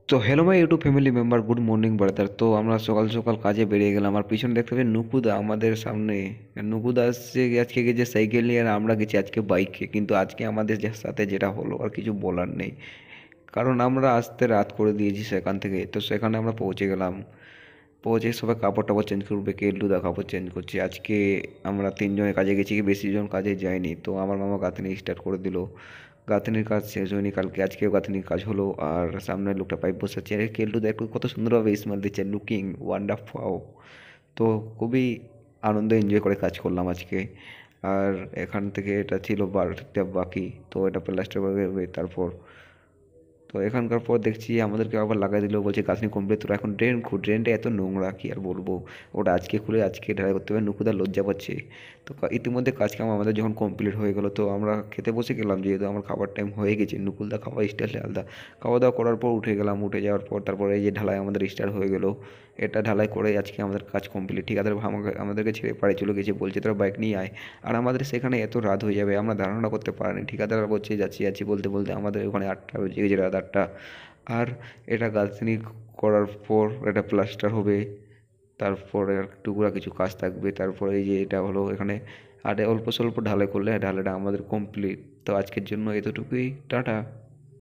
তো hello my YouTube family member, good morning brother. তো আমরা সকাল সকাল কাজে বেরিয়ে গেলাম, আর পিছনে দেখতে পাচ্ছি নুকুদা আমাদের সামনে। নুকুদা আসছে আজকে, গেছে সাইকেল নিয়ে, আর আমরা গেছি আজকে বাইকে। কিন্তু আজকে আমাদের সাথে যেটা হলো আর কিছু বলার নেই, কারণ আমরা আসতে রাত করে দিয়েছি সেখান থেকে। তো সেখানে আমরা পৌঁছে গেলাম, পৌঁছে সবাই কাপড় টাপড় চেঞ্জ করবে, কেলটুদা কাপড় চেঞ্জ করছে। আজকে আমরা তিনজনে কাজে গেছি, কি বেশি জন কাজে যায়নি। তো আমার মামা গাঁথনি স্টার্ট করে দিল, গাঁথনির কাজ শেষ হয়নি কালকে, আজকেও গাঁথনির কাজ হলো। আর সামনে লোকটা পাইপ বসাচ্ছে, আরে কেলটুদা একটু কত সুন্দরভাবে স্মাইল দিচ্ছে, লুকিং ওয়ান্ডারফুল। তো খুবই আনন্দ এনজয় করে কাজ করলাম আজকে। আর এখান থেকে এটা ছিল বাড়িটা বাকি, তো এটা প্লাস্টার করে তারপর। তো এখানকার পর দেখছি আমাদেরকে আবার লাগাই দিল, বলছে গাঁথনি কমপ্লিট, তোরা এখন ড্রেন খুঁড়। ড্রেনটা এত নোংরা কি আর বলবো, ওটা আজকে খুলে আজকে ঢালাই করতে হবে। নুকুদা লজ্জা পাচ্ছে। তো ইতিমধ্যে কাজ কাম আমাদের যখন কমপ্লিট হয়ে গেলো, তো আমরা খেতে বসে গেলাম, যেহেতু আমার খাবার টাইম হয়ে গেছে। নুকুলদা খাওয়া স্টাইল আলাদা, খাওয়া দাওয়া করার পর উঠে গেলাম। উঠে যাওয়ার পর তারপরে এই যে ঢালাই আমাদের স্টার্ট হয়ে গেলো। এটা ঢালাই করে আজকে আমাদের কাজ কমপ্লিট। ঠিকাদার আমাদেরকে ছেড়ে পাড়ে চলে গেছে, বলছে তোরা বাইক নিয়ে আয়। আর আমাদের সেখানে এত রাত হয়ে যাবে আমরা ধারণা করতে পারিনি। ঠিকাদার বলছে যাচ্ছি যাচ্ছি বলতে বলতে আমাদের ওখানে 8টা বেজে গেছে, রাত 8টা। আর এটা গাঁথনি করার পর এটা প্লাস্টার হবে, তারপরে আর টুকরা কিছু কাজ থাকবে। তারপরে এই যে এটা হলো এখানে, আর অল্প স্বল্প ঢালাই করলে ঢালাইটা আমাদের কমপ্লিট। তো আজকের জন্য এতটুকুই, টাটা।